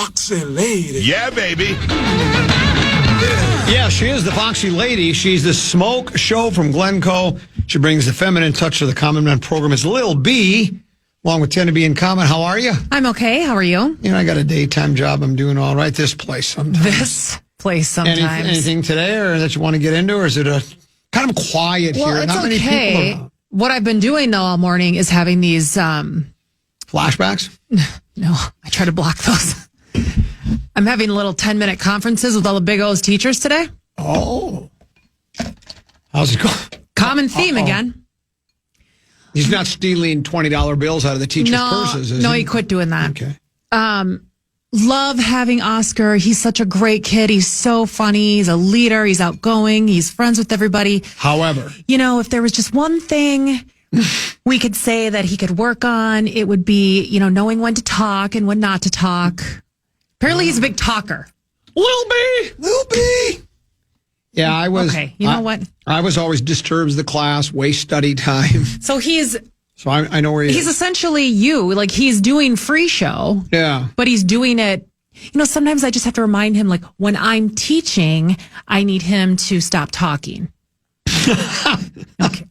foxy lady. Yeah, baby. Yeah, she is the foxy lady. She's the smoke show from Glencoe. She brings the feminine touch to the Common Man program. It's Lil B, along with 10 to be in common. How are you? I'm okay. How are you? You know, I got a daytime job. I'm doing all right. This place sometimes. Anything today or that you want to get into, or is it a kind of quiet here? It's Not many okay. people around. What I've been doing, though, all morning is having these... Flashbacks? No, I try to block those. I'm having little 10-minute conferences with all the Big O's teachers today. Oh. How's it going? Common theme again. He's not stealing $20 bills out of the teachers' purses, is he? No, he quit doing that. Okay. Love having Oscar. He's such a great kid. He's so funny. He's a leader. He's outgoing. He's friends with everybody. However, you know, if there was just one thing we could say that he could work on, it would be, you know, knowing when to talk and when not to talk. Apparently, he's a big talker. Lil B. Yeah, I was. Okay, you know what? I was always disturbs the class, waste study time. So So I know where he is. He's essentially you. Like, he's doing free show. Yeah. But he's doing it. You know, sometimes I just have to remind him, like, when I'm teaching, I need him to stop talking.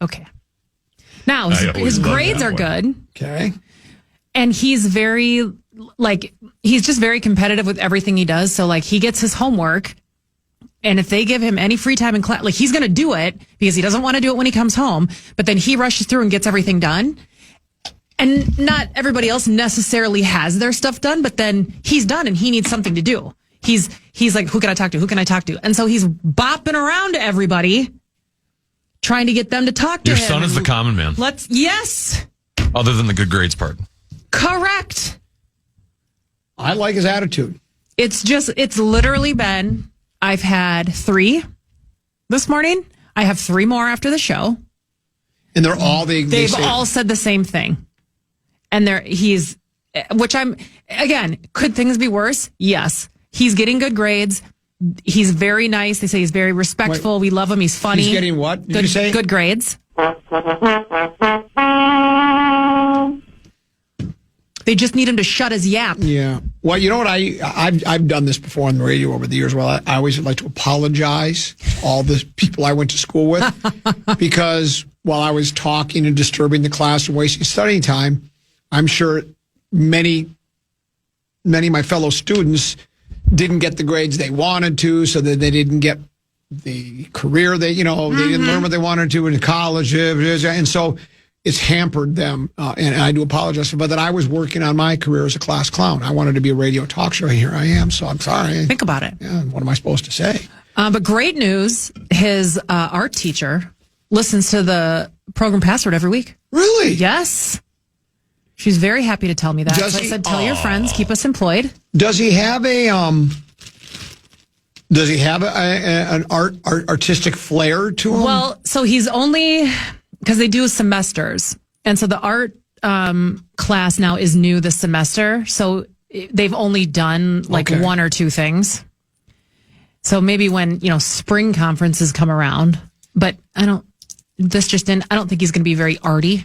Okay. Now, his grades are good. Okay. And he's very, he's just very competitive with everything he does. So, like, he gets his homework. And if they give him any free time in class, like, he's going to do it because he doesn't want to do it when he comes home. But then he rushes through and gets everything done. And not everybody else necessarily has their stuff done, but then he's done and he needs something to do. He's like, who can I talk to? Who can I talk to? And so he's bopping around to everybody, trying to get them to talk to him. Your son is the common man. Yes. Other than the good grades part. Correct. I like his attitude. It's literally been, I've had 3 this morning. I have 3 more after the show. And they're all they've all said the same thing. And could things be worse? Yes. He's getting good grades. He's very nice. They say he's very respectful. We love him. He's funny. He's getting what? Did you say? Good grades. They just need him to shut his yap. Yeah. Well, you know what? I've done this before on the radio over the years. Well, I always like to apologize to all the people I went to school with because while I was talking and disturbing the class and wasting study time, I'm sure many of my fellow students didn't get the grades they wanted to, so that they didn't get the career they didn't learn what they wanted to in college, and so it's hampered them, and I do apologize for that. I was working on my career as a class clown. I wanted to be a radio talk show. Here I am, so I'm sorry. Think about it. Yeah, what am I supposed to say? But great news, his art teacher listens to the program password every week. Really? Yes. She's very happy to tell me that. Does so I said, tell your friends, keep us employed. Does he have an artistic flair to him? Well, so he's only, because they do semesters. And so the art class now is new this semester. So they've only done 1 or 2 things. So maybe when, spring conferences come around, but I don't think he's going to be very arty.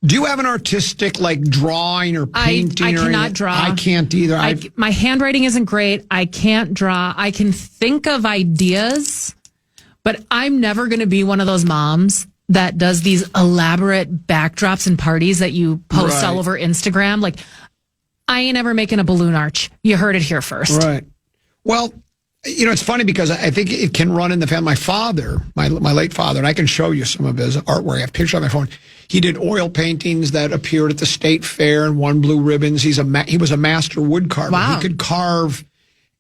Do you have an artistic, drawing or painting? I cannot draw. I can't either. My handwriting isn't great. I can't draw. I can think of ideas, but I'm never going to be one of those moms that does these elaborate backdrops and parties that you post all over Instagram. I ain't ever making a balloon arch. You heard it here first. Right. Well, it's funny because I think it can run in the family. My father, my late father, and I can show you some of his artwork. I have pictures on my phone. He did oil paintings that appeared at the state fair and won blue ribbons. He was a master wood carver. Wow. He could carve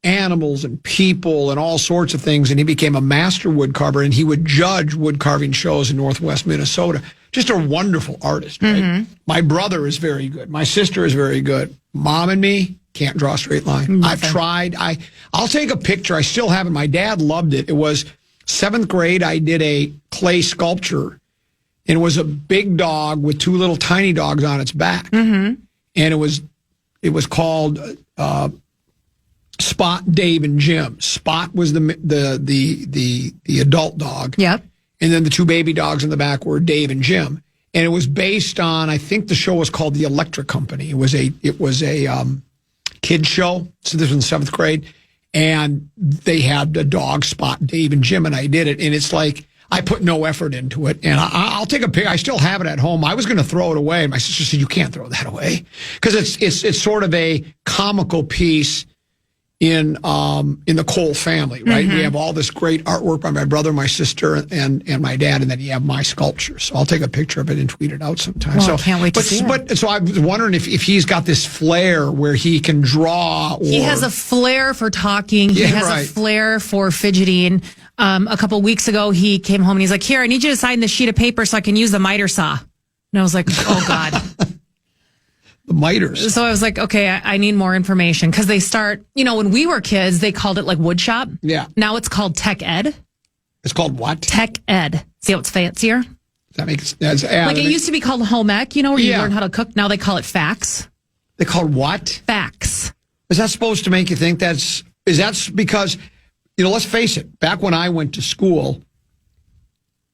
animals and people and all sorts of things, and he became a master wood carver, and he would judge wood carving shows in Northwest Minnesota. Just a wonderful artist, right? Mm-hmm. My brother is very good. My sister is very good. Mom and me can't draw a straight line. I've tried. I'll take a picture. I still have it. My dad loved it. It was 7th grade. I did a clay sculpture, and it was a big dog with 2 little tiny dogs on its back. Mm-hmm. And it was called Spot, Dave, and Jim. Spot was the adult dog. Yep. And then the 2 baby dogs in the back were Dave and Jim. And it was based on, I think the show was called The Electric Company. It was a kids show. So this was in seventh grade. And they had a dog spot, Dave and Jim, and I did it. And it's like, I put no effort into it. And I'll take a picture. I still have it at home. I was going to throw it away. And my sister said, you can't throw that away. Because it's sort of a comical piece in the Cole family, right? We have all this great artwork by my brother, my sister, and my dad, and then you have my sculpture. So I'll take a picture of it and tweet it out sometime. Well, so I can't wait to see it. But so I was wondering if he's got this flair where he can draw. Or, He has a flair for talking. He has a flair for fidgeting. A couple weeks ago, he came home and he's like, here, I need you to sign this sheet of paper so I can use the miter saw. And I was like, oh, God. The miters. So I was like, okay, I need more information because they start, when we were kids, they called it like wood shop. Yeah. Now it's called tech ed. It's called what? Tech ed. See how it's fancier? That makes like it used to be called home ec, where you learn how to cook. Now they call it facts. They call it what? Facts. Is that supposed to make you think is that because, let's face it, back when I went to school,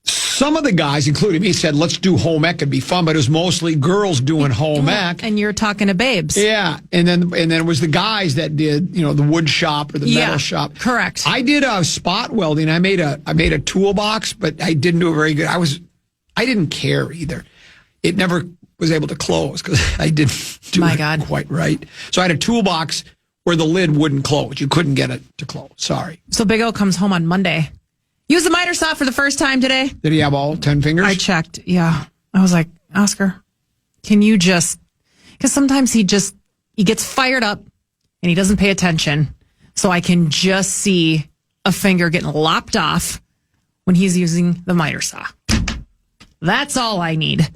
some of the guys, including me, said, let's do home ec. It'd be fun, but it was mostly girls doing home ec. And you're talking to babes. Yeah. And then it was the guys that did, the wood shop or the metal shop. Correct. I did spot welding. I made a toolbox, but I didn't do it very good. I didn't care either. It never was able to close because I didn't do it quite right. So I had a toolbox where the lid wouldn't close. You couldn't get it to close. Sorry. So Big O comes home on Monday. Use the miter saw for the first time today. Did he have all 10 fingers? I checked. Yeah. I was like, Oscar, can you because sometimes he gets fired up and he doesn't pay attention. So I can just see a finger getting lopped off when he's using the miter saw. That's all I need.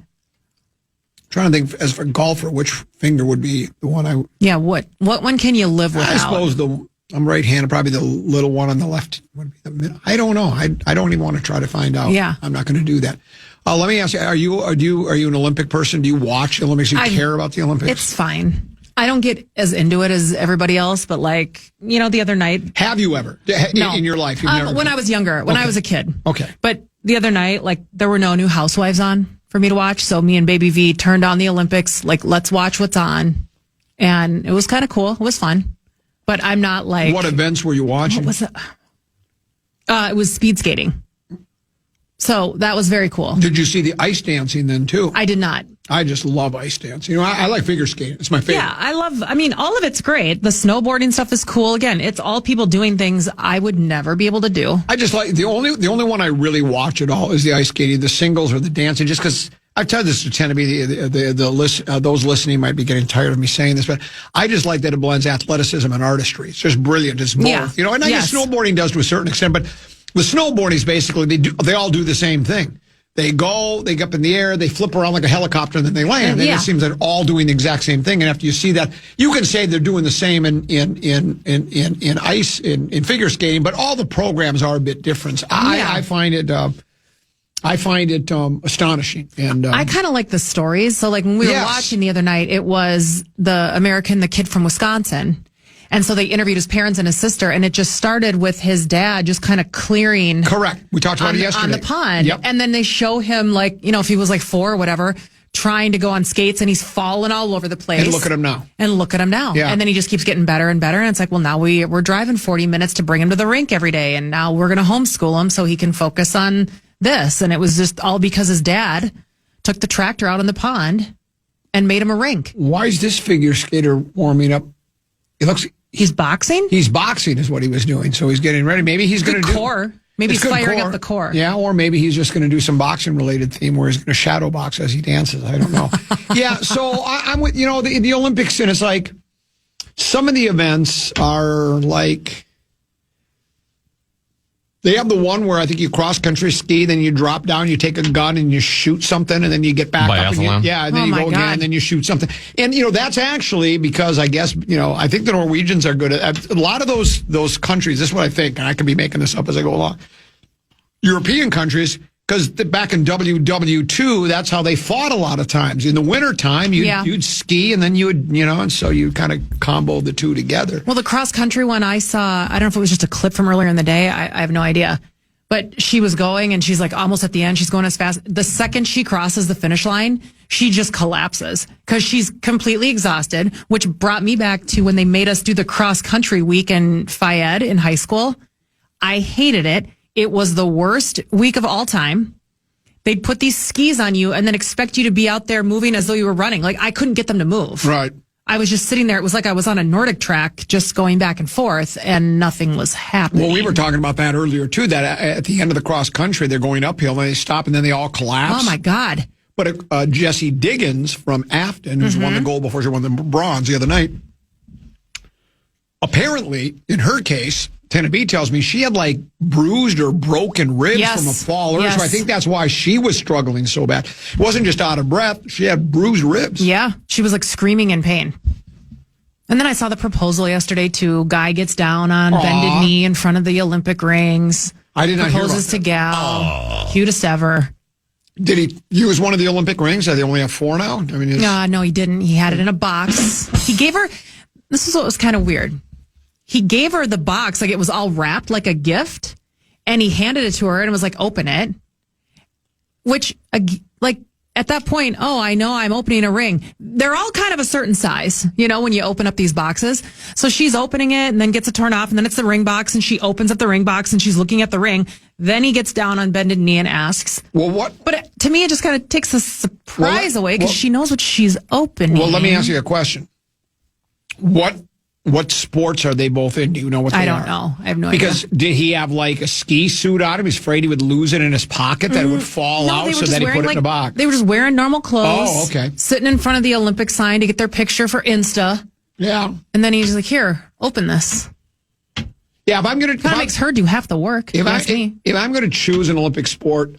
Trying to think, as for golfer, which finger would be the one I... Yeah, what one can you live without? I suppose I'm right-handed. Probably the little one on the left would be the middle. I don't know. I don't even want to try to find out. Yeah. I'm not going to do that. Let me ask you, are you an Olympic person? Do you watch the Olympics? Do you care about the Olympics? It's fine. I don't get as into it as everybody else, but the other night. Have you ever? No. In your life? When I was younger, when I was a kid. Okay. But the other night, there were no new Housewives on for me to watch. So me and Baby V turned on the Olympics, let's watch what's on. And it was kind of cool. It was fun. But I'm not What events were you watching? What was it? It was speed skating. So that was very cool. Did you see the ice dancing then too? I did not. I just love ice dancing. I like figure skating. It's my favorite. Yeah, all of it's great. The snowboarding stuff is cool. Again, it's all people doing things I would never be able to do. I just like the only one I really watch at all is the ice skating, the singles or the dancing, just because I've tried this to tend to be those listening might be getting tired of me saying this, but I just like that it blends athleticism and artistry. It's just brilliant. It's both, and I guess snowboarding does to a certain extent, but the snowboarding is basically they all do the same thing. They get up in the air, they flip around like a helicopter, and then they land. And it seems they're all doing the exact same thing. And after you see that, you can say they're doing the same in ice, in figure skating, but all the programs are a bit different. I find it astonishing. And I kind of like the stories. So when we were watching the other night, it was the kid from Wisconsin. And so they interviewed his parents and his sister, and it just started with his dad just kind of clearing. Correct. We talked about it yesterday. On the pond. Yep. And then they show him, if he was 4 or whatever, trying to go on skates, and he's falling all over the place. And look at him now. Yeah. And then he just keeps getting better and better. And it's now we're driving 40 minutes to bring him to the rink every day. And now we're going to homeschool him so he can focus on this. And it was just all because his dad took the tractor out in the pond and made him a rink. Why is this figure skater warming up? He's boxing? He's boxing is what he was doing. So he's getting ready. Maybe he's going to do core. Maybe he's firing up the core. Yeah, or maybe he's just going to do some boxing related theme where he's going to shadow box as he dances. I don't know. Yeah, so I'm with the Olympics, and it's some of the events are they have the one where I think you cross country ski, then you drop down, you take a gun and you shoot something, and then you get back up again. Yeah, and then you go again, and then you shoot something. And that's actually because I guess I think the Norwegians are good at a lot of those countries. This is what I think, and I could be making this up as I go along. European countries, because back in WW2, that's how they fought a lot of times. In the wintertime, you'd ski, and then you would, and so you kind of combo the two together. Well, the cross country one I saw, I don't know if it was just a clip from earlier in the day. I have no idea. But she was going and she's like almost at the end. She's going as fast. The second she crosses the finish line, she just collapses because she's completely exhausted, which brought me back to when they made us do the cross country week in Fayette in high school. I hated it. It was the worst week of all time. They'd put these skis on you and then expect you to be out there moving as though you were running. Like I couldn't get them to move. Right. I was just sitting there. It was like I was on a Nordic track, just going back and forth, and nothing was happening. Well, we were talking about that earlier, too, that at the end of the cross country, they're going uphill, and they stop, and then they all collapse. Oh, my God. But Jessie Diggins from Afton, who's won the gold before she won the bronze the other night, apparently, in her case, Tennessee tells me she had like bruised or broken ribs from a fall earlier. Yes. So I think that's why she was struggling so bad. It wasn't just out of breath. She had bruised ribs. Yeah. She was like screaming in pain. And then I saw the proposal yesterday too. Guy gets down on bended knee in front of the Olympic rings. I did not hear about Proposes to that. gal. Cutest ever. Did he use one of the Olympic rings? They only have 4 now? I mean, No, he didn't. He had it in a box. He gave her, this is what was kind of weird. He gave her the box, like it was all wrapped like a gift, and he handed it to her and was like, open it. Which, like, at that point, I know I'm opening a ring. They're all kind of a certain size, when you open up these boxes. So she's opening it and then gets it torn off, and then it's the ring box, and she opens up the ring box and she's looking at the ring. Then he gets down on bended knee and asks. Well, what? But to me, it just kind of takes the surprise away because she knows what she's opening. Well, let me ask you a question. What sports are they both in? Do you know what they are? I don't know. I have no idea. Because did he have like a ski suit on him? He's afraid he would lose it in his pocket, that it would fall out, so then he put it in a box. They were just wearing normal clothes. Oh, okay. Sitting in front of the Olympic sign to get their picture for Insta. Yeah. And then he's like, here, open this. Yeah, if I'm going to... Kind of makes her do half the work. If I'm going to choose an Olympic sport,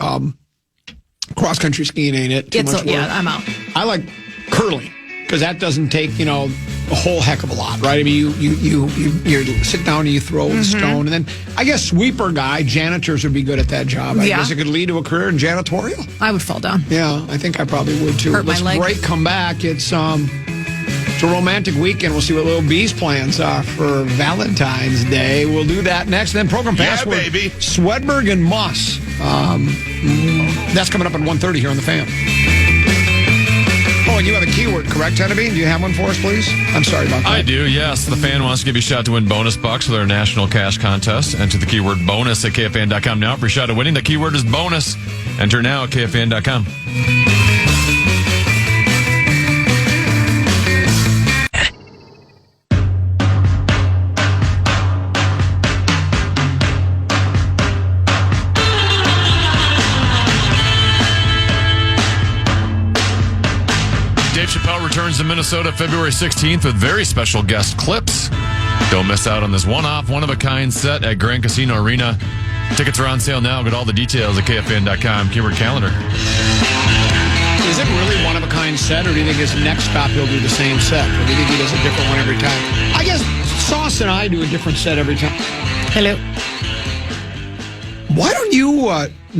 cross-country skiing ain't it. Too much work. Yeah, I'm out. I like curling, because that doesn't take, a whole heck of a lot, right? I mean, you sit down and you throw the stone, and then I guess sweeper guy, janitors would be good at that job. I guess it could lead to a career in janitorial. I would fall down. Yeah, I think I probably would too. Hurt my leg. Break, come back. It's a romantic weekend. We'll see what Lil B's plans are for Valentine's Day. We'll do that next. Then program password. Yeah, baby. Swedberg and Muss. That's coming up at 1:30 here on The Fan. Oh, and you have a keyword, correct, Tennessee? Do you have one for us, please? I'm sorry about that. I do, yes. The Fan wants to give you a shot to win bonus bucks with our national cash contest. Enter the keyword bonus at KFAN.com now for a shot at winning. The keyword is bonus. Enter now at KFAN.com. Dave Chappelle returns to Minnesota February 16th with very special guest clips. Don't miss out on this one-of-a-kind set at Grand Casino Arena. Tickets are on sale now. Get all the details at KFAN.com. Keyword calendar. Is it really one-of-a-kind set, or do you think his next stop he'll do the same set? Or do you think he does a different one every time? I guess Sauce and I do a different set every time. Hello. Why don't you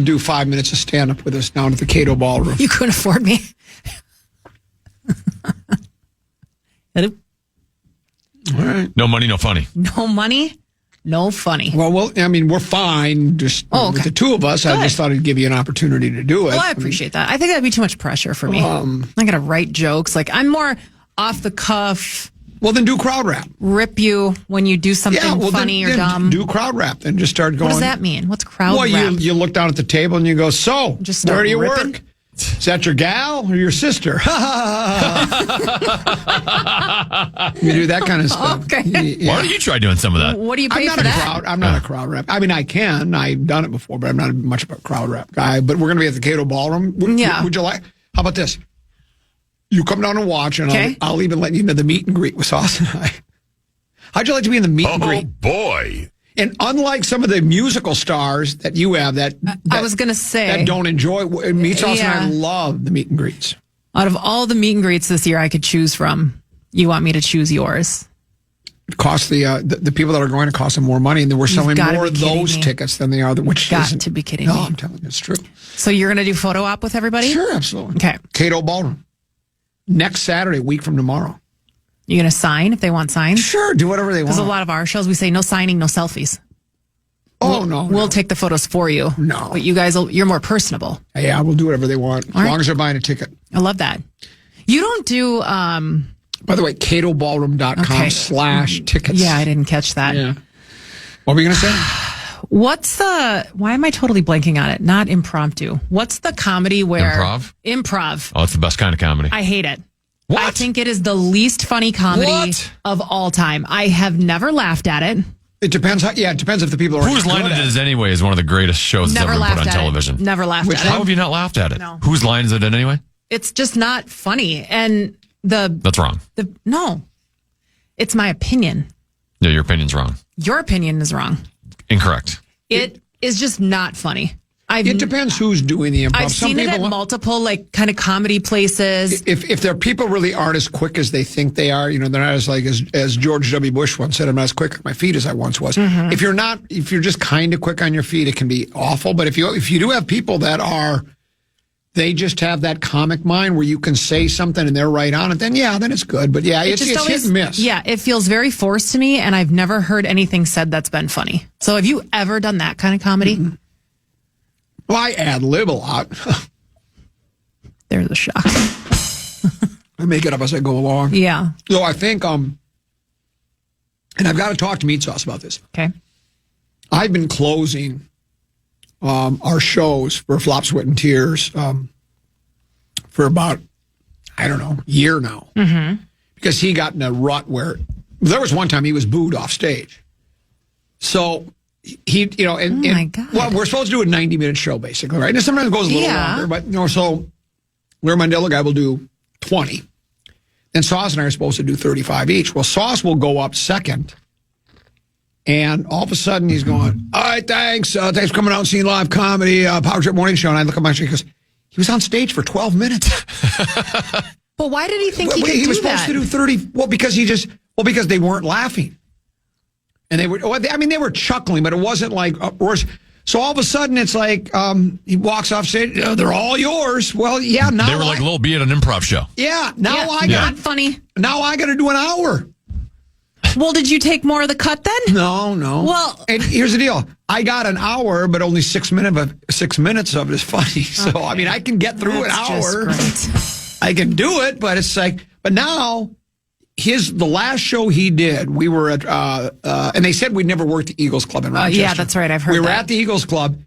do 5 minutes of stand-up with us down at the Cato Ballroom? You couldn't afford me. Hello. All right. No money, no funny. No money, no funny. Well, we're fine just okay. with the two of us. Go I ahead. just thought I'd give you an opportunity to do it. Well, I appreciate that. I think that'd be too much pressure for me. I gotta write jokes. Like I'm more off the cuff. Well, then do crowd rap. Rip you when you do something funny or dumb. Do crowd rap. Then just start going. What does that mean? What's crowd rap? rap? You look down at the table and you go, so, Just where start do you ripping? work? Is that your gal or your sister? You do that kind of stuff. Okay. Yeah. Why don't you try doing some of that? What do you pay for that? I'm not a crowd rap. I mean, I can. I've done it before, but I'm not much of a crowd rap guy. But we're going to be at the Cato Ballroom. Yeah. Would you like? How about this? You come down and watch, and Okay. I'll even let you into the meet and greet with Sauce and I. How'd you like to be in the meet and Oh, greet? boy. And unlike some of the musical stars that you have that I was going to say. that don't enjoy meet Sauce and I Yeah. love the meet and greets. Out of all the meet and greets this year I could choose from, you want me to choose yours? It costs the people that are going to cost them more money, and we're selling gotta more be of kidding those me. tickets than they are. Which Got isn't- to be kidding No, me. I'm telling you, it's true. So you're going to do photo op with everybody? Sure, absolutely. Okay. Cato Ballroom. Next Saturday, a week from tomorrow. You going to sign if they want signs? Sure, do whatever they want. Because a lot of our shows, we say no signing, no selfies. We'll take the photos for you. No. But you guys, you're more personable. Yeah, we'll do whatever they want. As long as they're buying a ticket. I love that. You don't do... By the way, catoballroom.com/tickets. Yeah, I didn't catch that. Yeah. What were you going to say? Why am I totally blanking on it? Not impromptu. What's the comedy where... Improv. Oh, it's the best kind of comedy. I hate it. What? I think it is the least funny comedy of all time. I have never laughed at it. It depends. It depends if the people are. Whose Line It Is Anyway is one of the greatest shows that's ever been put on television. Never laughed at it. How have you not laughed at it? No. Whose line is it in anyway? It's just not funny. And that's wrong. No. It's my opinion. Yeah, your opinion's wrong. Your opinion is wrong. Incorrect. It is just not funny. It depends who's doing the improv. I've seen it at multiple kind of comedy places. If their people really aren't as quick as they think they are, they're not as as George W. Bush once said, I'm not as quick on my feet as I once was. Mm-hmm. If you're just kind of quick on your feet, it can be awful. But if you do have people that they just have that comic mind where you can say something and they're right on it, then it's good. But it's hit and miss. Yeah, it feels very forced to me, and I've never heard anything said that's been funny. So have you ever done that kind of comedy? Mm-hmm. Well, I ad-lib a lot. There's a shock. I make it up as I go along. Yeah. So I think, and I've got to talk to Meat Sauce about this. Okay. I've been closing our shows for Flop, Sweat, and Tears for about, a year now. Mm-hmm. Because he got in a rut where there was one time he was booed off stage. So... He, my God. Well, we're supposed to do a 90-minute show, basically, right? And sometimes it goes a little longer, but, so Larry Mandela guy will do 20. Then Sauce and I are supposed to do 35 each. Well, Sauce will go up second, and all of a sudden he's going, all right, thanks. Thanks for coming out and seeing live comedy, Power Trip Morning Show. And I look at my screen, he goes, he was on stage for 12 minutes. But why did he think he could do that? He was supposed to do 30. Well, because they weren't laughing. And they were chuckling, but it wasn't like worse. So all of a sudden, it's like he walks off stage. They're all yours. Well, yeah. Now they were like Lil B at an improv show. Yeah. Not funny. Now I got to do an hour. Well, did you take more of the cut then? No. Well, and here's the deal: I got an hour, but only 6 minutes of it is funny. So okay. I can get through an hour. Just great. I can do it, but it's like, but now. The last show he did, we were at, and they said we'd never worked the Eagles Club in Rochester. Yeah, that's right. I've heard we were at the Eagles Club.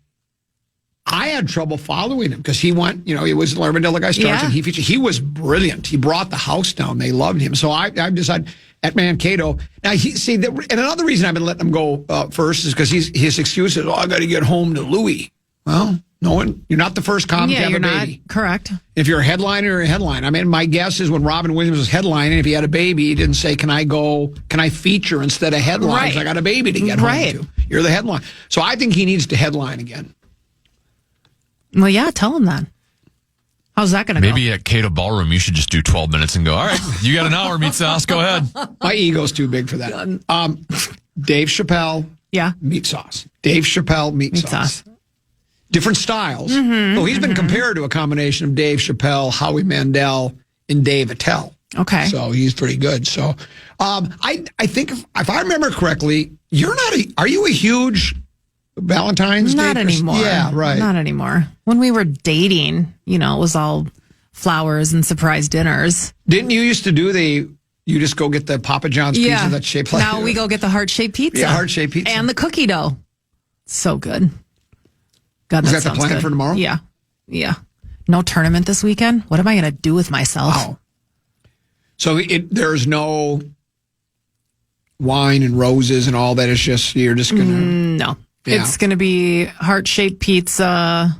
I had trouble following him because he went, it was Larry Mandela guy starts and he featured. He was brilliant. He brought the house down. They loved him. So I decided at Mankato. Now, and another reason I've been letting him go first is because his excuse is, I got to get home to Louis. Well, you're not the first comic to have a baby. Not correct. If you're a headliner, you're a headliner. I mean, my guess is when Robin Williams was headlining, if he had a baby, he didn't say, can I feature instead of headline? Right. I got a baby to get home to. You're the headline. So I think he needs to headline again. Well, yeah, tell him that. How's that going to go? Maybe at Cato Ballroom, you should just do 12 minutes and go, all right, you got an hour, Meat Sauce, go ahead. My ego's too big for that. Dave Chappelle, Meat Sauce. Dave Chappelle, Meat Sauce. Different styles. So he's been compared to a combination of Dave Chappelle, Howie Mandel, and Dave Attell. Okay. So he's pretty good. So I think if I remember correctly, are you a huge Valentine's Day? Not anymore. Yeah, right. Not anymore. When we were dating, it was all flowers and surprise dinners. Didn't you used to do you just go get the Papa John's pizza that's shaped like now we go get the heart-shaped pizza. Yeah, heart-shaped pizza. And the cookie dough. So good. God, Is that that the plan good. for tomorrow? Yeah. No tournament this weekend? What am I going to do with myself? Wow. So there's no wine and roses and all that. It's just, you're just going to... No. Yeah. It's going to be heart-shaped pizza,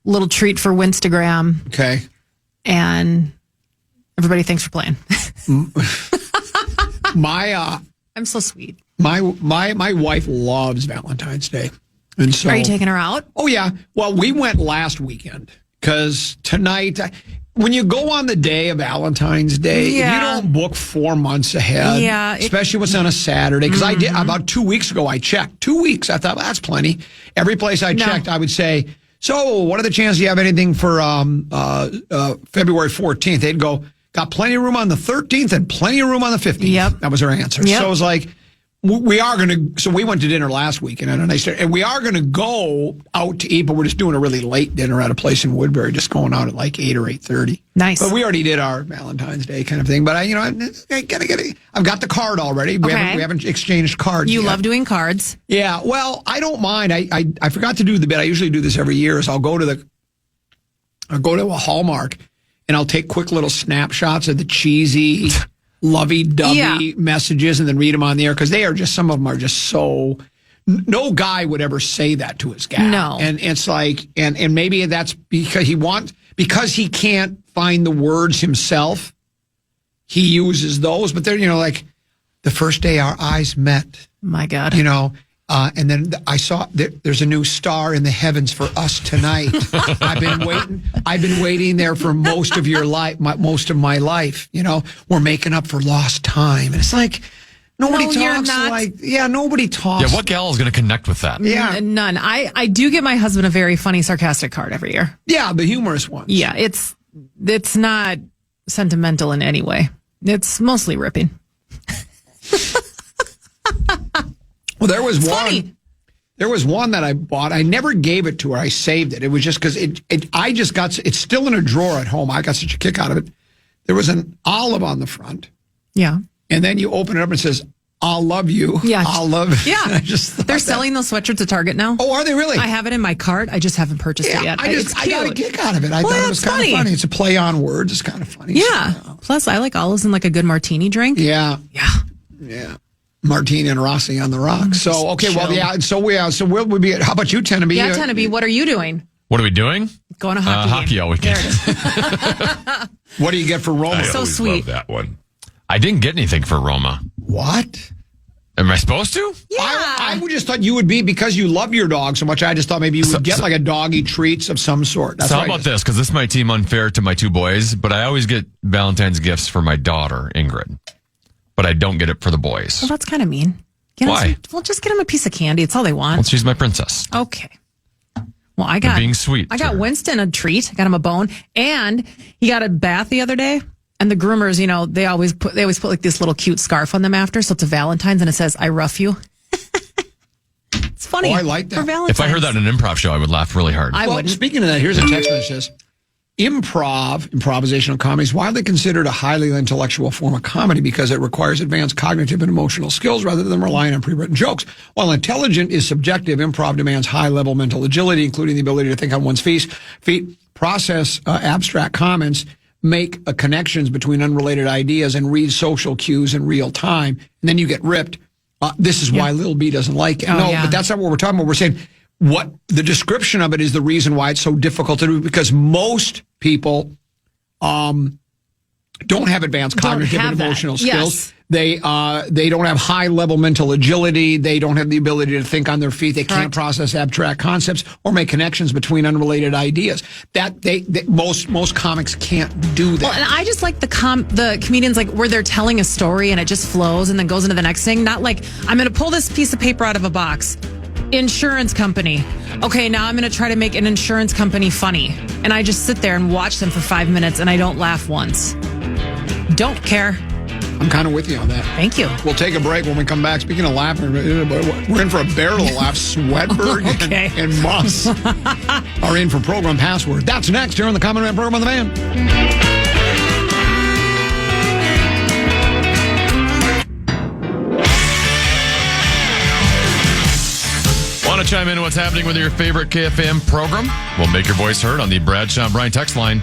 little treat for Winstagram. Okay. And everybody, thanks for playing. I'm so sweet. My wife loves Valentine's Day. And so, are you taking her out? Oh, yeah. Well, we went last weekend because tonight, when you go on the day of Valentine's Day, if you don't book 4 months ahead, especially what's on a Saturday, because I did about 2 weeks ago, I checked. 2 weeks. I thought, well, that's plenty. Every place I checked, I would say, so what are the chances you have anything for February 14th? They'd go, got plenty of room on the 13th and plenty of room on the 15th. Yep. That was her answer. Yep. So it was like, we are going to, so we went to dinner last weekend, and I said, and we are going to go out to eat, but we're just doing a really late dinner at a place in Woodbury, just going out at like 8 or 8:30. Nice. But we already did our Valentine's Day kind of thing. But I gotta get it. I've got the card already. We haven't exchanged cards You yet. love doing cards. Yeah. Well, I don't mind. I forgot to do the bit. I usually do this every year. Is I'll go to a Hallmark, and I'll take quick little snapshots of the cheesy, lovey-dovey messages, and then read them on the air, because some of them are just so. No guy would ever say that to his gal. No. And it's like, and maybe that's because he can't find the words himself, he uses those. But they're, like, the first day our eyes met. My God. And then I saw there's a new star in the heavens for us tonight. I've been waiting there for most of your life, most of my life. We're making up for lost time. And it's like, nobody talks nobody talks. Yeah, what gal is going to connect with that? Yeah. None. I do get my husband a very funny, sarcastic card every year. Yeah, the humorous ones. Yeah, it's not sentimental in any way. It's mostly ripping. Well, there was one. Funny. There was one that I bought. I never gave it to her. I saved it. It was just because it's still in a drawer at home. I got such a kick out of it. There was an olive on the front. Yeah. And then you open it up and it says, I'll love you. Yeah. I'll love you. Yeah. They're selling those sweatshirts at Target now. Oh, are they really? I have it in my cart. I just haven't purchased it yet. I got a kick out of it. I thought it was kind of funny. It's a play on words. It's kind of funny. Yeah. Plus, I like olives in like a good martini drink. Yeah. Yeah. Yeah. Martini and Rossi on the rocks. So, okay. Chill. Well, yeah. So we'll be, how about you, Teneby? Yeah, Teneby, what are you doing? What are we doing? Going to hockey. Hockey all weekend. There it is. What do you get for Roma? I So always sweet. love that one. I didn't get anything for Roma. What? Am I supposed to? Yeah. I just thought you would be, because you love your dog so much, I just thought maybe you would get like a doggy treats of some sort. That's So why how about this? Because this might seem unfair to my two boys, but I always get Valentine's gifts for my daughter, Ingrid. But I don't get it for the boys. Well, that's kind of mean. Get 'em Why? just get them a piece of candy. It's all they want. Well, she's my princess. Okay. Well, I got being sweet I to got her. Winston a treat. I got him a bone, and he got a bath the other day. And the groomers, they always put like this little cute scarf on them after, so it's a Valentine's, and it says "I rough you." It's funny. Oh, I like that. For Valentine's. If I heard that in an improv show, I would laugh really hard. I Well, wouldn't. speaking of that, here's a text message that says, improvisational comedy is widely considered a highly intellectual form of comedy because it requires advanced cognitive and emotional skills rather than relying on pre-written jokes. While intelligent is subjective, improv demands high-level mental agility, including the ability to think on one's feet, process abstract comments, make connections between unrelated ideas, and read social cues in real time. And then you get ripped. This is why Lil B doesn't like it. But that's not what we're talking about. We're saying what the description of it is the reason why it's so difficult to do, because most people don't have advanced cognitive and emotional skills. Yes. They don't have high level mental agility. They don't have the ability to think on their feet. They can't process abstract concepts or make connections between unrelated ideas. Most comics can't do that. Well, and I just like the comedians like where they're telling a story and it just flows and then goes into the next thing. Not like I'm going to pull this piece of paper out of a box. Insurance company. Okay, now I'm going to try to make an insurance company funny. And I just sit there and watch them for 5 minutes and I don't laugh once. Don't care. I'm kind of with you on that. Thank you. We'll take a break. When we come back, speaking of laughing, we're in for a barrel of laughs. Swedberg Okay. and Muss are in for program password. That's next here on the Common Man program on the Van. Want to chime in on what's happening with your favorite KFAN program? We'll make your voice heard on the Bradshaw and Bryan text line.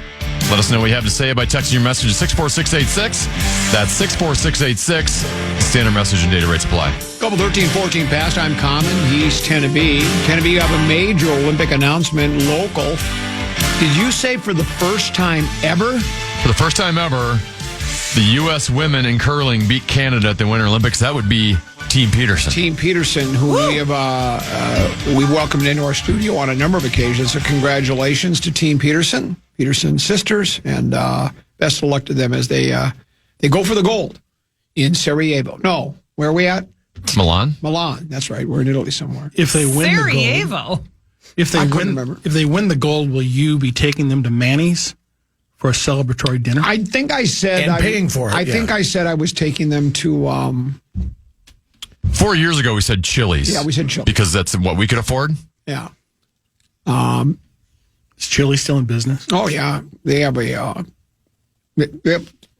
Let us know what you have to say by texting your message to 64686. That's 64686. Standard message and data rates apply. Couple 13-14 past. I'm Common. He's Teneby. Teneby, you have a major Olympic announcement, local. Did you say for the first time ever? For the first time ever, the U.S. women in curling beat Canada at the Winter Olympics. That would be Team Peterson. Team Peterson, who we've welcomed into our studio on a number of occasions. So congratulations to Team Peterson, Peterson sisters, and best of luck to them as they go for the gold in Sarajevo. No, where are we at? Milan? Milan. That's right. We're in Italy somewhere. If they win the gold, Sarajevo. if I couldn't remember. they win the gold, will you be taking them to Manny's for a celebratory dinner? I think I said And paying for it, I think I said I was taking them to 4 years ago, we said Chili's. Yeah, we said Chili's. Because that's what we could afford. Yeah. Is Chili still in business? Oh, yeah. They have a...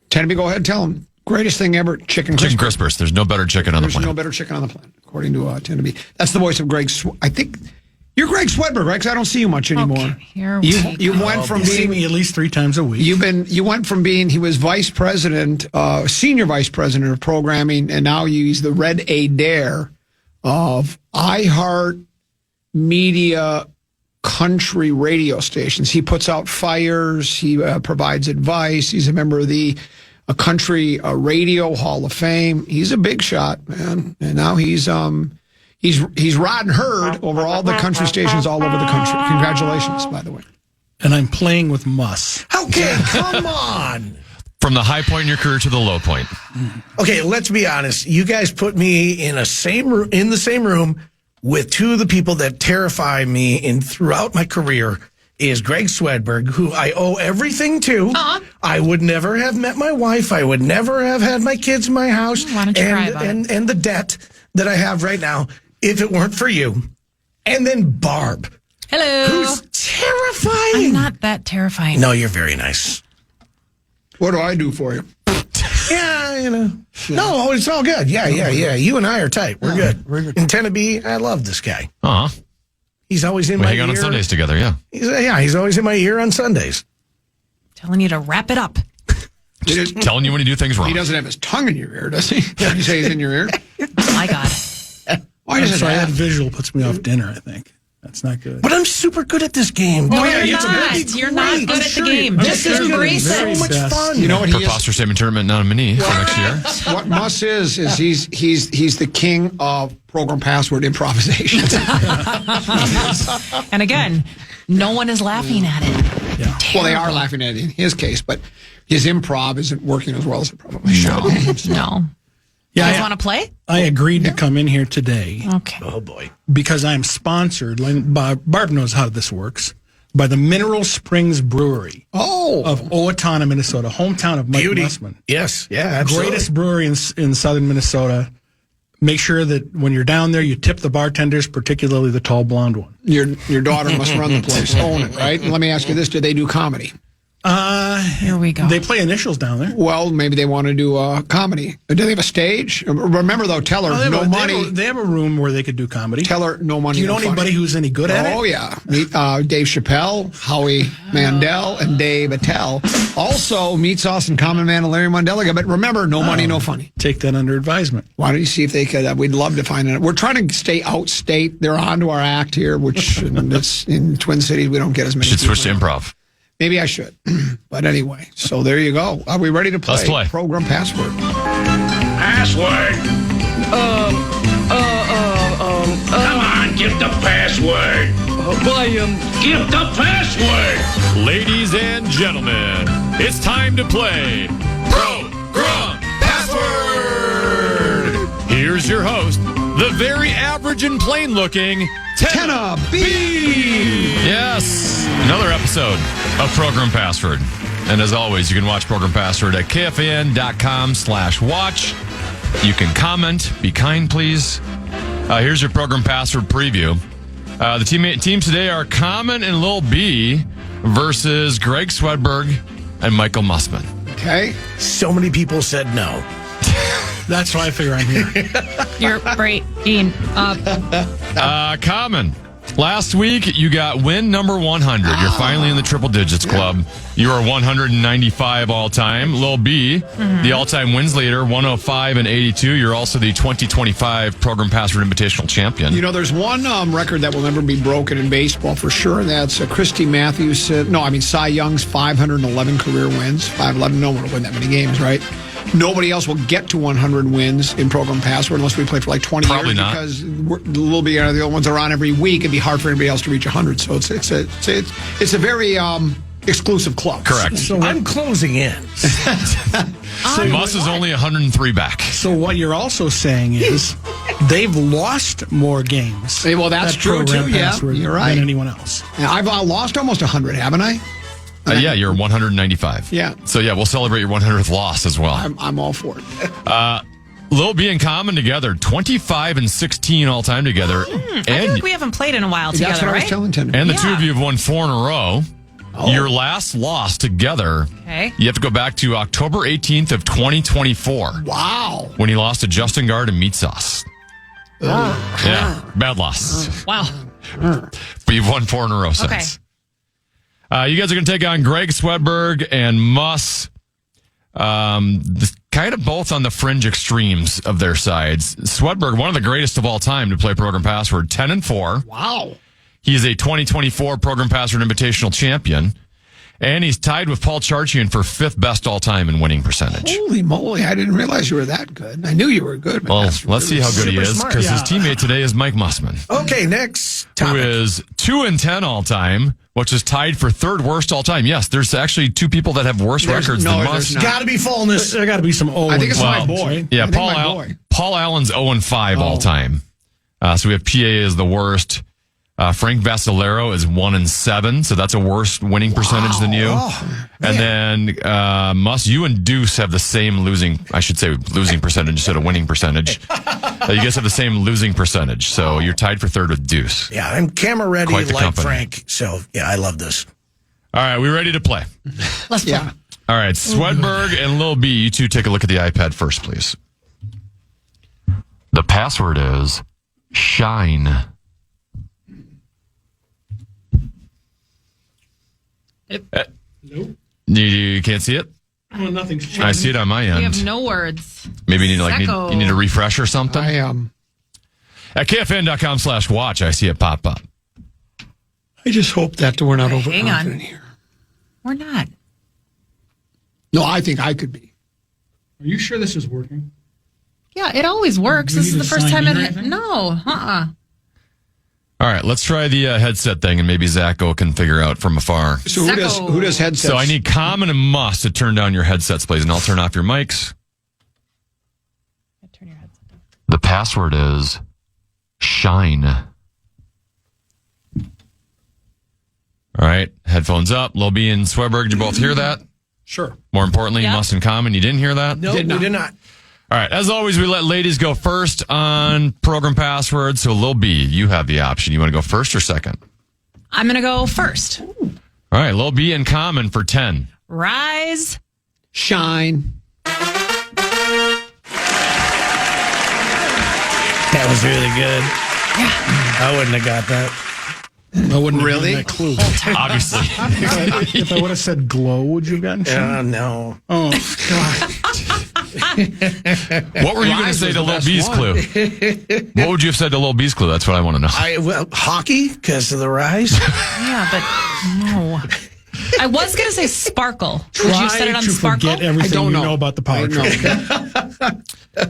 Tenby, go ahead, tell them. Greatest thing ever, chicken crispers. Chicken crispers. There's no better chicken on the There's planet. no better chicken on the planet, according to Tenby. That's the voice of Greg. I think you're Greg Swedberg, right? Because I don't see you much anymore. Okay, here we You go. went from You see being me at least 3 times a week. you went from being he was vice president, senior vice president of programming, and now he's the Red Adair of iHeart Media country radio stations. He puts out fires. He provides advice. He's a member of the Country Radio Hall of Fame. He's a big shot, man. And now he's rod and herd over all the country stations all over the country. Congratulations, by the way. And I'm playing with Muss. Okay, come on. From the high point in your career to the low point. Okay, let's be honest. You guys put me in the same room with two of the people that terrify me throughout my career is Greg Swedberg, who I owe everything to. I would never have met my wife. I would never have had my kids in my house. Why don't you cry about it? And the debt that I have right now if it weren't for you. And then Barb, Hello. who's terrifying. I'm not that terrifying. No, you're very nice. What do I do for you? Yeah, you know. No, it's all good. Yeah. You and I are tight. We're good. In Tennessee, I love this guy. Uh-huh. He's always in We my hang out ear. on Sundays together, yeah. He's always in my ear on Sundays. Telling you to wrap it up. Just telling you when you do things wrong. He doesn't have his tongue in your ear, does he? Did you say he's in your ear? My God. Why does it Sorry, that have? visual puts me off dinner, I think. That's not good. But I'm super good at this game. No, Yeah, you're it's gonna be not. You're not great. good I'm at sure the game. I'm Just sure you're embrace gonna be it. So much Best. fun. You know what he is? Preposterous statement tournament nominee for next year. What Muss is he's the king of program password improvisation. And again, no one is laughing at it. Yeah. Well, they are laughing at it in his case, but his improv isn't working as well as it probably should. No. Yeah, You guys want to play? I agreed to come in here today Okay. Oh boy. because I'm sponsored, like Barb knows how this works, by the Mineral Springs Brewery Oh, of Owatonna, Minnesota, hometown of Mike Beauty. Nussman. Yes. Yeah. Absolutely. Greatest brewery in southern Minnesota. Make sure that when you're down there, you tip the bartenders, particularly the tall blonde one. your daughter must run the place, own it, right? And let me ask you this: do they do comedy? Here we go. They play initials down there. Well, maybe they want to do comedy. Do they have a stage? Remember, though, tell her no money. They have a room where they could do comedy. Tell her no money. Do you know no funny. anybody who's any good at it? Oh, yeah. Meet Dave Chappelle, Howie Mandel, and Dave Attell. Also, Meat Sauce and Common Man and Larry Mundeliga. But remember, no money, no funny. Take that under advisement. Why don't you see if they could? We'd love to find it. We're trying to stay outstate. They're on to our act here, which it's in Twin Cities, we don't get as many. Should switch to people. improv. Maybe I should. But anyway, so there you go. Are we ready to play? Let's play. Program password. Password. Come on, give the password. Give the password. Ladies and gentlemen, it's time to play Program Password. Here's your host, the very average and plain looking Tenna B. Yes, another episode of Program Password. And as always, you can watch Program Password at KFAN.com/watch. You can comment. Be kind, please. Here's your Program Password preview. The teams today are Common and Lil B versus Greg Swedberg and Michael Mussman. Okay. So many people said no. That's why I figure I'm here. You're breaking up. Common. Last week, you got win number 100. You're finally in the triple digits club. You are 195 all time. Lil B, the all-time wins leader, 105 and 82. You're also the 2025 Program Password Invitational champion. You know, there's one record that will never be broken in baseball for sure, and that's Christy Matthews. Cy Young's 511 career wins. 511, no one will win that many games, right? Nobody else will get to 100 wins in Program Password unless we play for like 20 Probably years. not. Because Lil B are the only ones that are on every week. It'd be hard for anybody else to reach 100. So it's a very exclusive club. Correct. So I'm closing in. Muss is only 103 back. So what you're also saying is they've lost more games. Well, that's at true, Program too. Yeah, Password you're right. Than anyone else. Now, I've lost almost 100, haven't I? Yeah, you're 195. Yeah. So, yeah, we'll celebrate your 100th loss as well. I'm all for it. Lil B and Common together, 25 and 16 all time together. I feel like we haven't played in a while together, That's what I was right? telling Tim. And the two of you have won 4 in a row. Your last loss together, Okay. you have to go back to October 18th of 2024 Wow. when he lost to Justin Guard and Meat Sauce. Yeah, bad loss. Wow. But you've won 4 in a row since. You guys are going to take on Greg Swedberg and Muss. Kind of both on the fringe extremes of their sides. Swedberg, one of the greatest of all time to play Program Password, 10-4. Wow. He's a 2024 Program Password Invitational champion. And he's tied with Paul Charchian for 5th best all time in winning percentage. Holy moly. I didn't realize you were that good. I knew you were good. But Well, that's let's see really how good he super is, smart. because his teammate today is Mike Mussman, Okay, next who topic. is 2-10 all time, which is tied for 3rd worst all time. Yes, there's actually 2 people that have worse There's- records no, than there's Muss. not. Got to be fullness. There got to be some Owens. I think it's my Wow. boy. Yeah, I think my boy. Paul Allen's 0-5 all time. So we have PA as the worst. Frank Vassalero is 1-7, so that's a worse winning percentage than you. And then Muss, you and Deuce have the same losing percentage instead of winning percentage. You guys have the same losing percentage, so you're tied for 3rd with Deuce. Yeah, I'm camera ready Quite the like company. Frank. So, yeah, I love this. All right, we ready to play? Let's play. Yeah. All right, Swedberg and Lil B, you two take a look at the iPad first, please. The password is shine. You can't see it? Well, nothing's changed. I see it on my We end. have no words. Maybe you need Secco. you need a refresh or something. I At KFN.com/watch, I see it pop up. I just hope that we're not Okay, hang on. overconfident here. We're not. No, I think I could be. Are you sure this is working? Yeah, it always works. Do you This is need the to first sign time in or it. anything? No. All right, let's try the headset thing, and maybe Zacho can figure out from afar. So who does headsets? So I need Common and Muss to turn down your headsets, please, and I'll turn off your mics. Turn your headset down. The password is shine. All right, headphones up. Lil B and Swedberg, did you both hear that? Sure. More importantly, Yeah. Muss and Common, you didn't hear that? No, we did not. All right, as always, we let ladies go first on program passwords. So, Lil B, you have the option. You want to go first or second? I'm going to go first. All right, Lil B and Common for 10. Rise. Shine. That was really good. I wouldn't have got that. I wouldn't Really? have given that clue. Obviously. If I would have said glow, would you have gotten shot? No. Oh, God. What were you going to Rise say was to the Lil best B's one. clue? What would you have said to Lil B's clue? That's what I want to know. Hockey because of the rise. Yeah, but no. I was going to say sparkle. Would you have said it on to sparkle? forget everything I don't you know. know about the power I trip. know.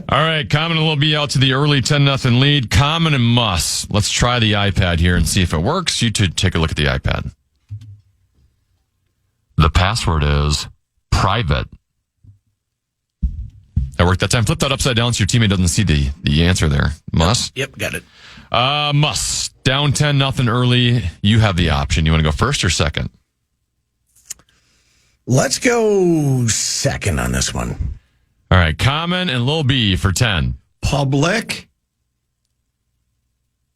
All right, Common and Lil B out to the early 10-0 lead. Common and Muss. Let's try the iPad here and see if it works. You two take a look at the iPad. The password is private. That worked that time. Flip that upside down so your teammate doesn't see the answer there. Muss? Yep, got it. Muss. Down 10-0 early. You have the option. You want to go first or second? Let's go second on this one. All right, Common and Lil B for 10. Public.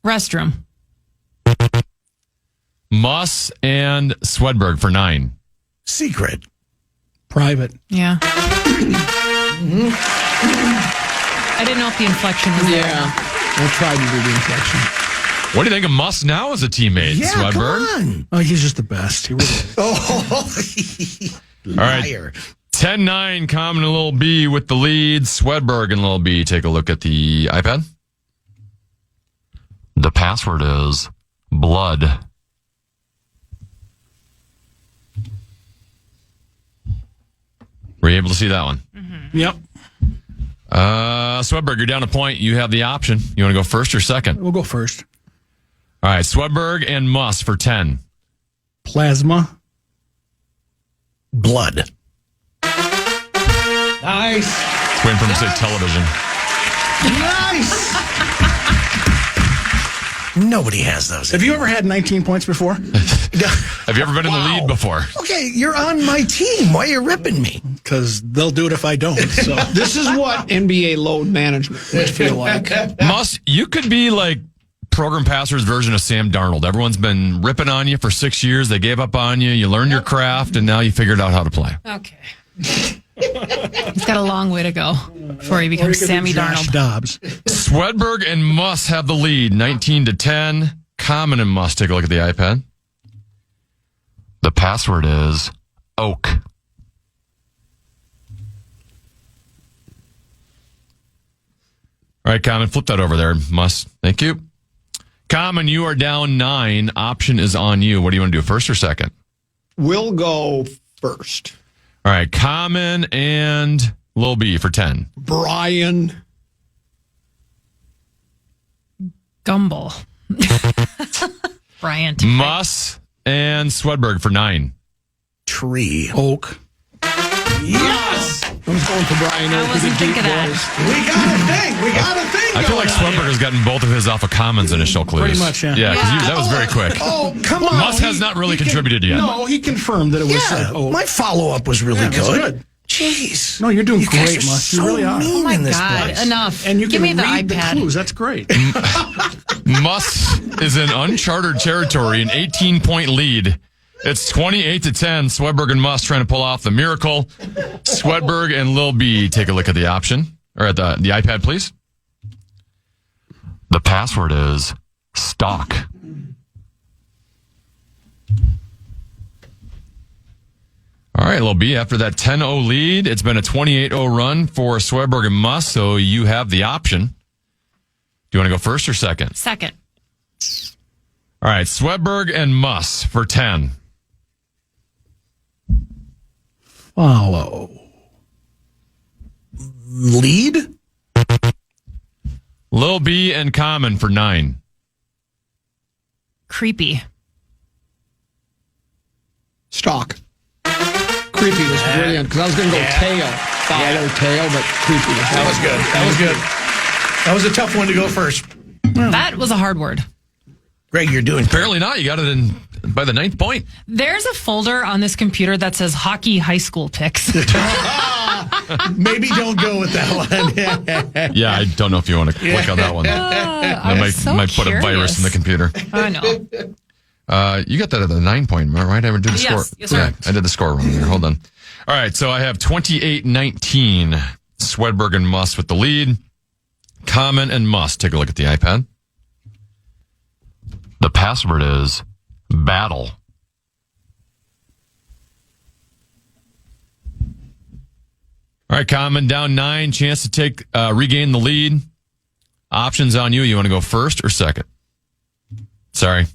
Restroom. Muss and Swedberg for 9. Secret. Private. Yeah. I didn't know if the inflection was there. Yeah. I tried to do the inflection. What do you think of Muss now as a teammate, Yeah, Swedberg? come on. Oh, he's just the best. He really is. Oh, liar. 10-9, Common and Lil B with the lead. Swedberg and Lil B take a look at the iPad. The password is blood. Were you able to see that one? Yep. Swedberg, you're down a point. You have the option. You want to go first or second? We'll go first. All right, Swedberg and Muss for 10. Plasma. Blood. Nice. Waiting for him to say television. Nice. Nobody has those. Have you ever had 19 points before? Have you ever been in the lead before? Okay, you're on my team. Why are you ripping me? Because they'll do it if I don't. So This is what NBA load management would feel like. Muss, you could be like program passer's version of Sam Darnold. Everyone's been ripping on you for 6 years. They gave up on you. You learned your craft, and now you figured out how to play. Okay. He's got a long way to go before he Or becomes you could be Sammy Josh Darnold. Dobbs. Swedberg and Muss have the lead, 19-10. Common and Muss, take a look at the iPad. The password is Oak. All right, Common, flip that over there, Muss. Thank you. Common, you are down 9. Option is on you. What do you want to do, first or second? We'll go first. All right, Common and Lil B for 10. Brian. Gumble. Bryant. Muss and Swedberg for 9. Tree. Oak. Yes! I was going for Brian. I wasn't thinking that. We got a thing. I feel like Swedberg has gotten both of his off of Common's initial clues. Pretty much, yeah. Yeah, because that was very quick. Oh, come on. Muss has not really contributed yet. No, he confirmed that it was Yeah, Oak. my follow-up was really Yeah, it was good. good. Jeez. No, you're doing You guys great, are Muss. You so really are. mean Oh my in this God! place. Enough. And you Give can me the read the iPad. clues. That's great. Muss is in uncharted territory, an 18-point lead. It's 28-10. Swedberg and Muss trying to pull off the miracle. Swedberg and Lil B, take a look at the option, or at the iPad, please. The password is stock. All right, Lil B, after that 10-0 lead, it's been a 28-0 run for Swedberg and Muss, so you have the option. Do you want to go first or second? Second. All right, Swedberg and Muss for 10. Follow. Lead? Lil B and Common for 9. Creepy. Stock. Creepy was brilliant because I was going to go tail. Follow tail, but creepy was That was good. That was good. That was a tough one to go first. That was a hard word. Greg, you're doing Apparently not. You got it in by the 9th point. There's a folder on this computer that says hockey high school pics. Maybe don't go with that one. Yeah, I don't know if you want to click on that one. That might put a virus in the computer. I know. You got that at the 9 point, right? I did the score. Yes, sir. I did the score wrong there. Hold on. All right, so I have 28-19. Swedberg and Muss with the lead. Common and Muss. Take a look at the iPad. The password is battle. All right, Common down 9. Chance to take regain the lead. Options on you. You want to go first or second? Sorry.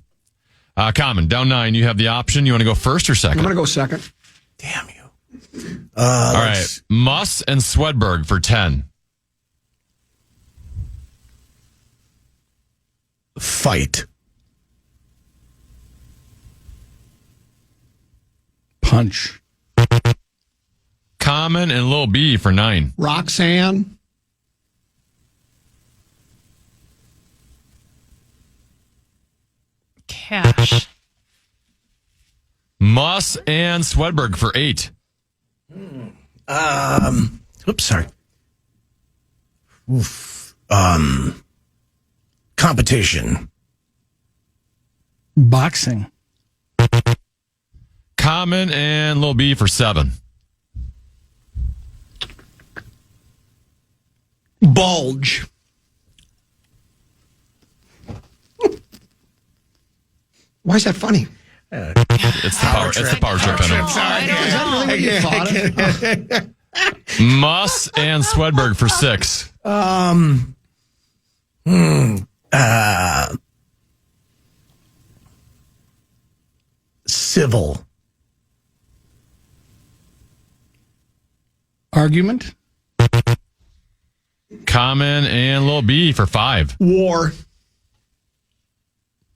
Common down 9. You have the option. You want to go first or second? I'm going to go second. Damn you. All right. Muss and Swedberg for 10. Fight. Punch. Common and Lil B for 9. Roxanne. Cash. Muss and Swedberg for 8. Oops, sorry. Oof. Competition. Boxing. Common and Lil B for 7. Bulge. Why is that funny? It's the power trip. I know. Is that really what you thought of? Muss and Swedberg for 6. Civil. Argument. Common and Lil B for 5. War.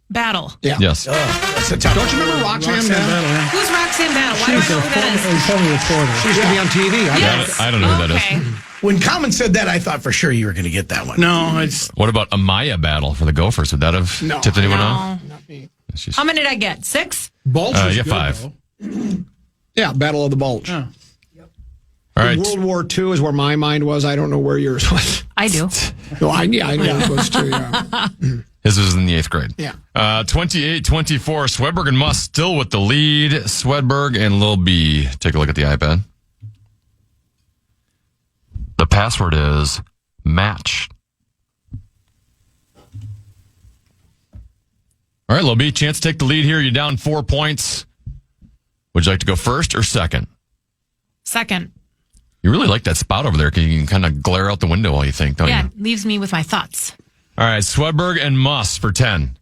Battle. Yeah. Yes. That's a tough Don't you remember Roxanne Battle? Battle, yeah. Who's Roxanne Battle? Why do I She's know a who that is? former reporter. She used to be on TV. I don't know who that is. Okay. When Common said that, I thought for sure you were going to get that one. No, it's What about a Maya battle for the Gophers? Would that have tipped anyone off? Not me. How many did I get? 6? Bulge. You is get good, 5. though. Yeah, Battle of the Bulge. Yeah. All right. World War II is where my mind was. I don't know where yours was. I do. No, I know where it was too. Yeah. His was in the 8th grade. Yeah. 28-24. Swedberg and Muss still with the lead. Swedberg and Lil B. Take a look at the iPad. The password is match. All right, Lil B, chance to take the lead here. You're down 4 points. Would you like to go first or second? Second. You really like that spot over there because you can kind of glare out the window while you think, don't Yeah, you? leaves me with my thoughts. All right, Swedberg and Muss for 10.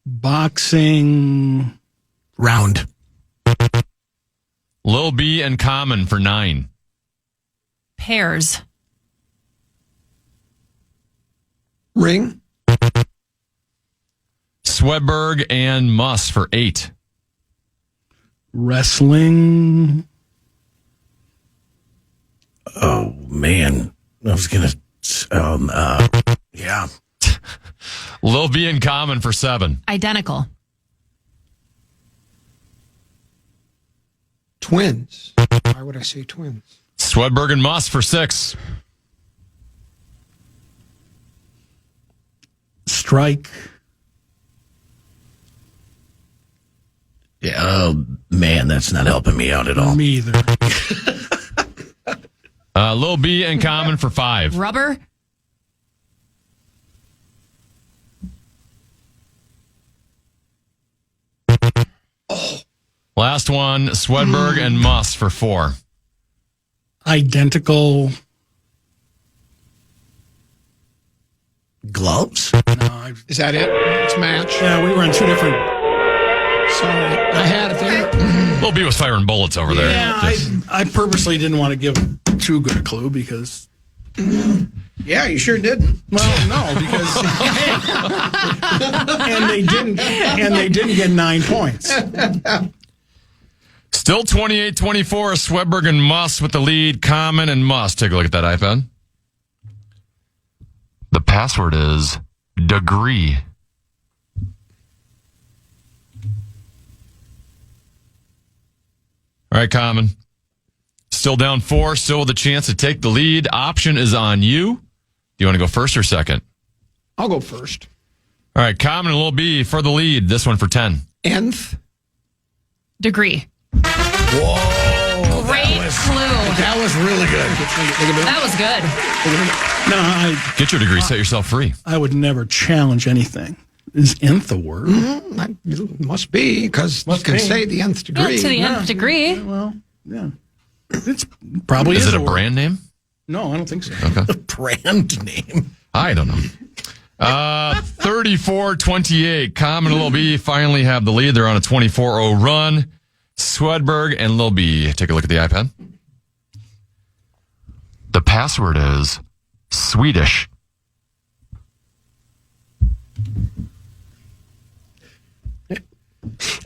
Boxing. Round. Lil B and Common for 9. Pairs. Ring. Swedberg and Muss for 8. Wrestling. Oh, man. I was going to, yeah. Lil B and Common for 7. Identical. Twins. Why would I say twins? Swedberg and Muss for 6. Strike. Yeah. Oh, man, that's not helping me out at all. Me either. Lil B and Common for 5. Rubber. Last one, Swedberg and Muss for 4. Identical. Gloves? No, Is that it? It's match. yeah, we were in 2 different. Sorry, I had it there. Lil B was firing bullets over there. Yeah, Just- I purposely didn't want to give too good a clue because. Yeah, you sure didn't. Well, no, because and they didn't get 9 points. Still 28-24, Swedberg and Muss with the lead. Common and Muss. Take a look at that iPad. The password is degree. All right, Common. Still down 4, still with a chance to take the lead. Option is on you. Do you want to go first or second? I'll go first. All right, Common and Lil B for the lead. This one for 10. Nth. Degree. Whoa. Great clue. That was really good. That was good. No, Get your degree, set yourself free. I would never challenge anything. Is nth the word? It must be, because you can be. say the nth Not degree. to the nth degree. Well, yeah. It's probably Is it a word. brand name? No, I don't think so. Okay. Brand name. I don't know. 34-28. Common and Lil B finally have the lead. They're on a 24-0 run. Swedberg and Lil B. Take a look at the iPad. The password is Swedish.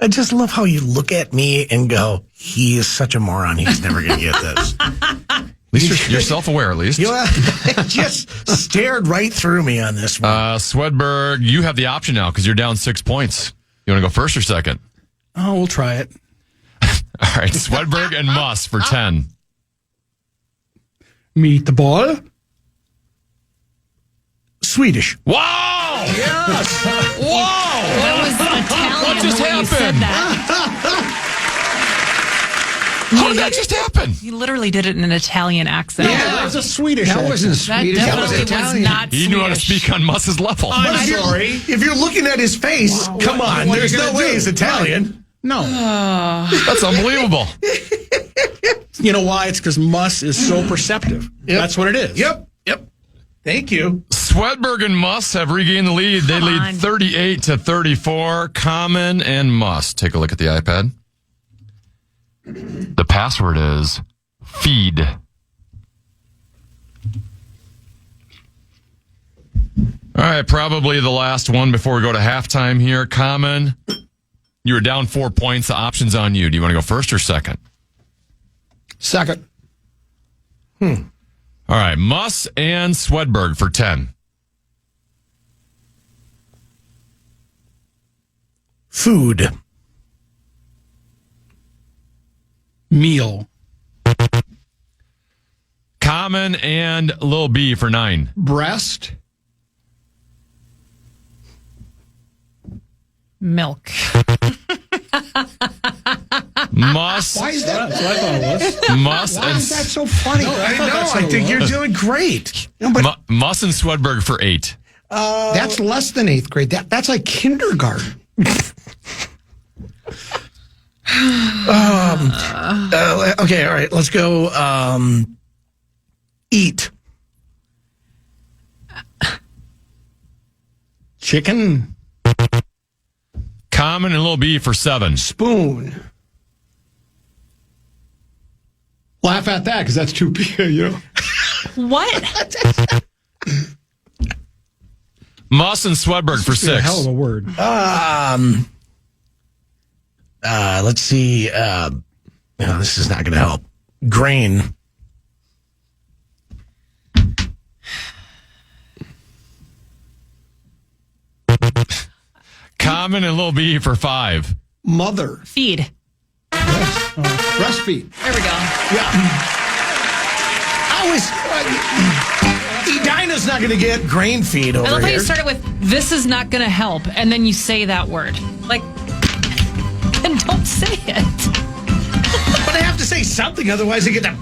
I just love how you look at me and go, he is such a moron. He's never going to get this. At least you're self-aware, at least. You know, it just stared right through me on this one. Swedberg, you have the option now because you're down 6 points. You want to go first or second? Oh, we'll try it. All right, Swedberg and Muss for 10. Meet the ball. Swedish. Wow! Yes. Whoa! That was Italian. What just the way you said happened? that. How did that just happen? You literally did it in an Italian accent. That was a Swedish. That accent. wasn't That Swedish. That was definitely was Italian. not He knew how to Swedish. speak on Muss's level. I'm sorry. If you're looking at his face, come on. what are There's you no gonna way do? he's Italian. No. That's unbelievable. You know why? It's because Muss is so perceptive. That's what it is. Yep. Thank you. Swedberg and Muss have regained the lead. They Come lead on. 38-34. Common and Muss. Take a look at the iPad. The password is feed. All right, probably the last one before we go to halftime here. Common, you were down 4 points. The option's on you. Do you want to go first or second? Second. All right, Muss and Swedberg for 10. Food. Meal. Common and Lil B for 9. Breast. Milk. Muss. Why is that? That's what I thought it was. Muss Why and is that so funny? I know. I think you're doing great. No, but Muss and Swedberg for 8. that's less than 8th grade. That's like kindergarten. Okay, all right. Let's go. Eat. Chicken. Common and Lil B for 7. Spoon. Laugh at that because that's too big, you know. What? Muss and Swedberg for It's a 6. hell of a word. Let's see. No, this is not going to help. Grain. Common and Lil B for 5. Mother. Feed. Breastfeed. There we go. Edina's not going to get grain feed I over love how here. you started with, this is not going to help, and then you say that word. Like, then don't say it. But I have to say something, otherwise I get that.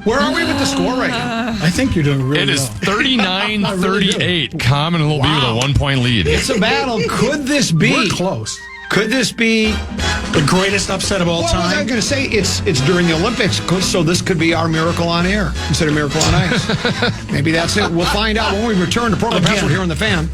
Where are we with the score right now? I think you're doing really It is well. 39-38. Common and Lil B with a 1-point lead. It's a battle. Could this be? We're close. Could this be? The greatest upset of all What was I time. going to say? It's during the Olympics, so this could be our Miracle on Air instead of Miracle on Ice. Maybe that's it. We'll find out when we return to Program Password here on the Fan.